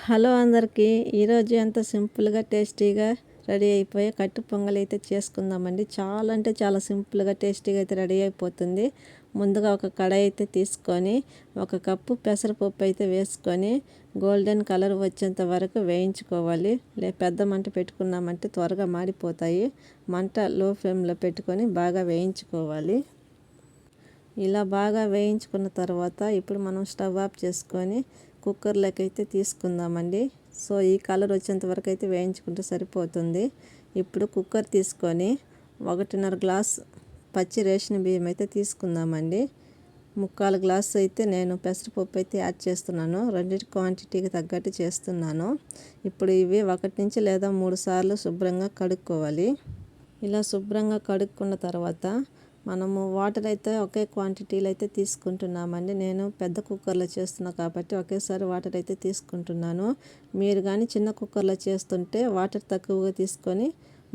Hello అందరికీ ఈరోజు ఎంత సింపుల్గా టేస్టీగా రెడీ అయిపోయి కట్టు పొంగల్ అయితే చేసుకుందామండి. చాలా అంటే చాలా సింపుల్గా టేస్టీగా అయితే రెడీ అయిపోతుంది. ముందుగా ఒక కడాయి అయితే తీసుకొని 1 కప్పు పెసరపప్పు అయితే వేసుకొని గోల్డెన్ కలర్ వచ్చేంత వరకు వేయించుకోవాలి. పెద్ద మంట పెట్టుకున్నామంటే త్వరగా మాడిపోతాయి. మంట లో ఫ్లేమ్లో పెట్టుకొని బాగా వేయించుకోవాలి. ఇలా బాగా వేయించుకున్న తర్వాత ఇప్పుడు మనం స్టవ్ ఆఫ్ చేసుకొని కుక్కర్లోకి అయితే తీసుకుందామండి. సో ఈ కలర్ వచ్చేంత వరకు అయితే వేయించుకుంటే సరిపోతుంది. ఇప్పుడు కుక్కర్ తీసుకొని 1.5 గ్లాస్ పచ్చి రేషన్ బియ్యం అయితే తీసుకుందామండి. 3/4 గ్లాస్ అయితే నేను పెసరపప్పు అయితే యాడ్ చేస్తున్నాను. రెండింటి క్వాంటిటీకి తగ్గట్టు చేస్తున్నాను. ఇప్పుడు ఇవి 1 నుంచి లేదా 3 సార్లు శుభ్రంగా కడుక్కోవాలి. ఇలా శుభ్రంగా కడుక్కున్న తర్వాత మనము వాటర్ అయితే ఒకే క్వాంటిటీలో అయితే తీసుకుంటున్నామండి. నేను పెద్ద కుక్కర్లో చేస్తున్నా కాబట్టి ఒకేసారి వాటర్ అయితే తీసుకుంటున్నాను. మీరు కానీ చిన్న కుక్కర్లో చేస్తుంటే వాటర్ తక్కువగా తీసుకొని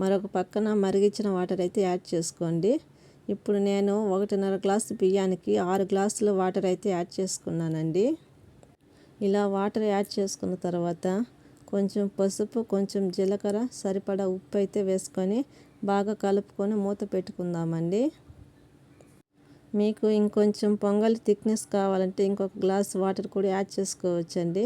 మరొక పక్కన మరిగించిన వాటర్ అయితే యాడ్ చేసుకోండి. ఇప్పుడు నేను 1.5 గ్లాసు బియ్యానికి 6 గ్లాసులు వాటర్ అయితే యాడ్ చేసుకున్నానండి. ఇలా వాటర్ యాడ్ చేసుకున్న తర్వాత కొంచెం పసుపు, కొంచెం జీలకర్ర, సరిపడా ఉప్పు అయితే వేసుకొని బాగా కలుపుకొని మూత పెట్టుకుందామండి. మీకు ఇంకొంచెం పొంగల్ థిక్నెస్ కావాలంటే ఇంకొక గ్లాస్ వాటర్ కూడా యాడ్ చేసుకోవచ్చండి.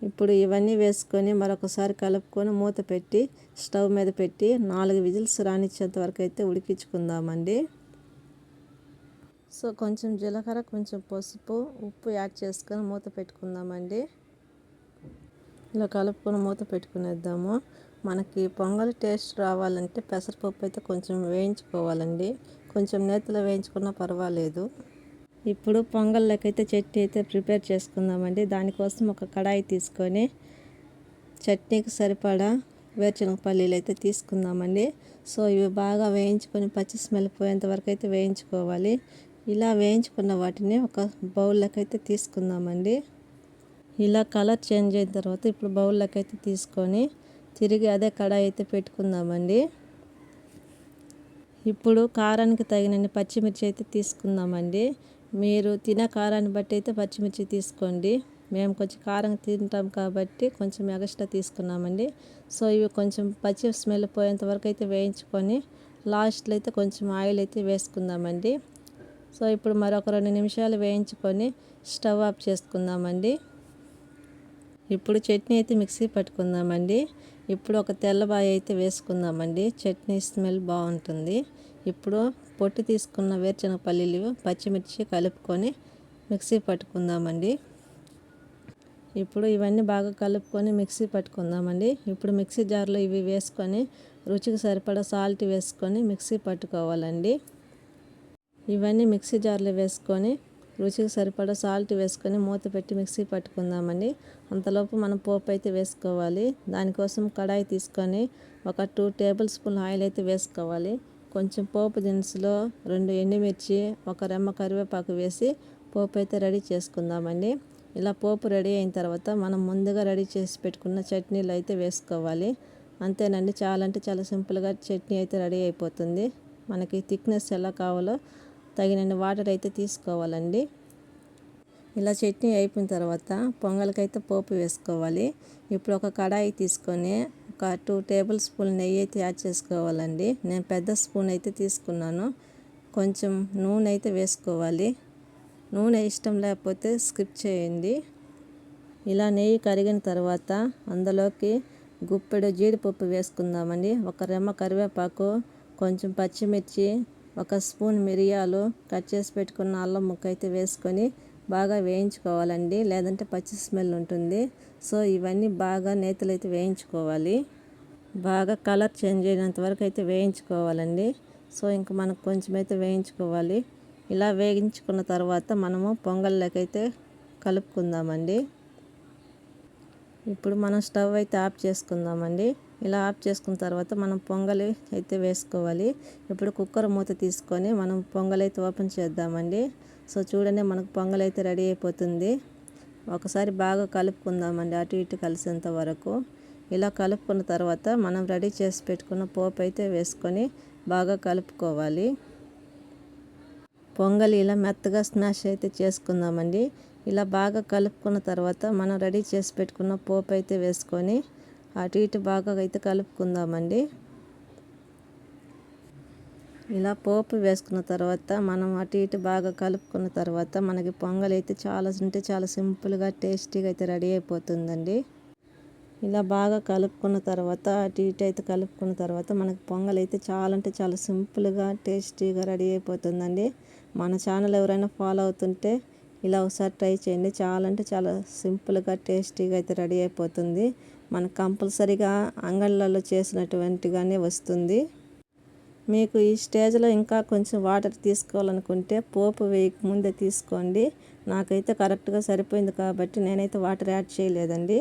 ఇప్పుడు ఇవన్నీ వేసుకొని మరొకసారి కలుపుకొని మూత పెట్టి స్టవ్ మీద పెట్టి 4 విజిల్స్ రానిచ్చేంత వరకు అయితే ఉడికించుకుందామండి. సో కొంచెం జీలకర్ర, కొంచెం పసుపు, ఉప్పు యాడ్ చేసుకొని మూత పెట్టుకుందామండి. ఇలా కలుపుకొని మూత పెట్టుకునేద్దాము. మనకి పొంగల్ టేస్ట్ రావాలంటే పెసరపప్పు అయితే కొంచెం వేయించుకోవాలండి. కొంచెం నేతిలో వేయించుకున్నా పర్వాలేదు. ఇప్పుడు పొంగల్లోకి అయితే చట్నీ అయితే ప్రిపేర్ చేసుకుందామండి. దానికోసం ఒక కడాయి తీసుకొని చట్నీకి సరిపడా వేరుశనగపల్లీలు అయితే తీసుకుందామండి. సో ఇవి బాగా వేయించుకొని పచ్చి స్మెల్ పోయేంత వరకు అయితే వేయించుకోవాలి. ఇలా వేయించుకున్న వాటిని ఒక బౌల్లోకి అయితే తీసుకుందామండి. ఇలా కలర్ చేంజ్ అయిన తర్వాత ఇప్పుడు బౌల్లోకి అయితే తీసుకొని తిరిగి అదే కడాయి అయితే పెట్టుకుందామండి. ఇప్పుడు కారానికి తగినన్ని పచ్చిమిర్చి అయితే తీసుకుందామండి. మీరు తినే కారాన్ని బట్టి అయితే పచ్చిమిర్చి తీసుకోండి. మేము కొంచెం కారం తింటాం కాబట్టి కొంచెం ఎక్స్ట్రా తీసుకున్నామండి. సో ఇవి కొంచెం పచ్చి స్మెల్ పోయేంత వరకు అయితే వేయించుకొని లాస్ట్లో అయితే కొంచెం ఆయిల్ అయితే వేసుకుందామండి. సో ఇప్పుడు మరొక 2 నిమిషాలు వేయించుకొని స్టవ్ ఆఫ్ చేసుకుందామండి. ఇప్పుడు చట్నీ అయితే మిక్సీ పట్టుకుందామండి. ఇప్పుడు ఒక తెల్లబాయ అయితే వేసుకుందామండి. చట్నీ స్మెల్ బాగుంటుంది. ఇప్పుడు పొట్టు తీసుకున్న వేరుశనగపల్లీలు, పచ్చిమిర్చి కలుపుకొని మిక్సీ పట్టుకుందామండి. ఇప్పుడు ఇవన్నీ బాగా కలుపుకొని మిక్సీ పట్టుకుందామండి. ఇప్పుడు మిక్సీ జార్లో ఇవి వేసుకొని రుచికి సరిపడా సాల్ట్ వేసుకొని మిక్సీ పట్టుకోవాలండి. ఇవన్నీ మిక్సీ జార్లో వేసుకొని రుచికి సరిపడా సాల్ట్ వేసుకొని మూత పెట్టి మిక్సీ పట్టుకుందామండి. అంతలోపు మనం పోపు అయితే వేసుకోవాలి. దానికోసం కడాయి తీసుకొని ఒక 2 టేబుల్ స్పూన్ ఆయిల్ అయితే వేసుకోవాలి. కొంచెం పోపు దినుసులో 2 ఎండుమిర్చి, 1 రెమ్మ కరివేపాకు వేసి పోపు అయితే రెడీ చేసుకుందామండి. ఇలా పోపు రెడీ అయిన తర్వాత మనం ముందుగా రెడీ చేసి పెట్టుకున్న చట్నీలు అయితే వేసుకోవాలి. అంతేనండి, చాలా అంటే చాలా సింపుల్గా చట్నీ అయితే రెడీ అయిపోతుంది. మనకి థిక్నెస్ ఎలా కావాలో తగినన్ని వాటర్ అయితే తీసుకోవాలండి. ఇలా చట్నీ అయిపోయిన తర్వాత పొంగల్కైతే పోపు వేసుకోవాలి. ఇప్పుడు ఒక కడాయి తీసుకొని ఒక 2 టేబుల్ స్పూన్ నెయ్యి అయితే యాడ్ చేసుకోవాలండి. నేను పెద్ద స్పూన్ అయితే తీసుకున్నాను. కొంచెం నూనె అయితే వేసుకోవాలి. నూనె ఇష్టం లేకపోతే స్కిప్ చేయండి. ఇలా నెయ్యి కరిగిన తర్వాత అందులోకి గుప్పెడు జీడిపప్పు వేసుకుందామండి. 1 రెమ్మ కరివేపాకు, కొంచెం పచ్చిమిర్చి, 1 స్పూన్ మిరియాలు, కట్ చేసి పెట్టుకున్న అల్లం ముక్క అయితే వేసుకొని బాగా వేయించుకోవాలండి. లేదంటే పచ్చి స్మెల్ ఉంటుంది. సో ఇవన్నీ బాగా నేతిలో అయితే వేయించుకోవాలి. బాగా కలర్ చేంజ్ అయినంత వరకు అయితే వేయించుకోవాలండి. సో ఇంకా మనకు కొంచెం అయితే వేయించుకోవాలి. ఇలా వేయించుకున్న తర్వాత మనము పొంగల్లోకి అయితే కలుపుకుందామండి. ఇప్పుడు మనం స్టవ్ అయితే ఆఫ్ చేసుకుందామండి. ఇలా ఆఫ్ చేసుకున్న తర్వాత మనం పొంగలి అయితే వేసుకోవాలి. ఇప్పుడు కుక్కర్ మూత తీసుకొని మనం పొంగల్ అయితే ఓపెన్ చేద్దామండి. సో చూడండి, మనకు పొంగల్ అయితే రెడీ అయిపోతుంది. ఒకసారి బాగా కలుపుకుందామండి, అటు ఇటు కలిసేంత వరకు. ఇలా కలుపుకున్న తర్వాత మనం రెడీ చేసి పెట్టుకున్న పోపు అయితే వేసుకొని బాగా కలుపుకోవాలి. పొంగల్ ఇలా మెత్తగా స్మాష్ అయితే చేసుకుందామండి. ఇలా బాగా కలుపుకున్న తర్వాత మనం రెడీ చేసి పెట్టుకున్న పోపు అయితే వేసుకొని అటు ఇటు బాగా అయితే కలుపుకుందామండి. ఇలా పోపు వేసుకున్న తర్వాత మనం అటు ఇటు బాగా కలుపుకున్న తర్వాత మనకి పొంగల్ అయితే చాలా అంటే చాలా సింపుల్గా టేస్టీగా అయితే రెడీ అయిపోతుందండి. ఇలా బాగా కలుపుకున్న తర్వాత అటు ఇటు అయితే కలుపుకున్న తర్వాత మనకి పొంగల్ అయితే చాలా అంటే చాలా సింపుల్గా టేస్టీగా రెడీ అయిపోతుందండి. మన ఛానల్ ఎవరైనా ఫాలో అవుతుంటే ఇలా ఒకసారి ట్రై చేయండి. చాలా అంటే చాలా సింపుల్గా టేస్టీగా అయితే రెడీ అయిపోతుంది. మనకు కంపల్సరీగా అంగళ్ళలో చేసినటువంటిగానే వస్తుంది. మీకు ఈ స్టేజ్లో ఇంకా కొంచెం వాటర్ తీసుకోవాలనుకుంటే పోపు వేయక ముందే తీసుకోండి. నాకైతే కరెక్ట్గా సరిపోయింది కాబట్టి నేనైతే వాటర్ యాడ్ చేయలేదండి.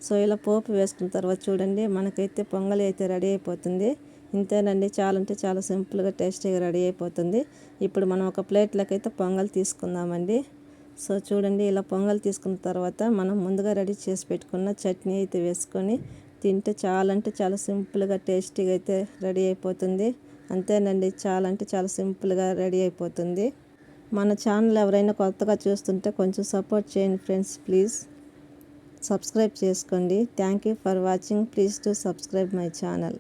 సో ఇలా పోపు వేసుకున్న తర్వాత చూడండి మనకైతే పొంగలి అయితే రెడీ అయిపోతుంది. ఇంతేనండి, చాలా అంటే చాలా సింపుల్గా టేస్టీగా రెడీ అయిపోతుంది. ఇప్పుడు మనం ఒక ప్లేట్లోకి అయితే పొంగల్ తీసుకుందామండి. సో చూడండి ఇలా పొంగల్ తీసుకున్న తర్వాత మనం ముందుగా రెడీ చేసి పెట్టుకున్న చట్నీ అయితే వేసుకొని తింటే చాలా అంటే చాలా సింపుల్గా టేస్టీగా అయితే రెడీ అయిపోతుంది. అంతేనండి, చాలా అంటే చాలా సింపుల్గా రెడీ అయిపోతుంది. మన ఛానల్ ఎవరైనా కొత్తగా చూస్తుంటే కొంచెం సపోర్ట్ చేయండి ఫ్రెండ్స్, ప్లీజ్ సబ్స్క్రైబ్ చేసుకోండి. Thank you for watching. Please to subscribe my channel.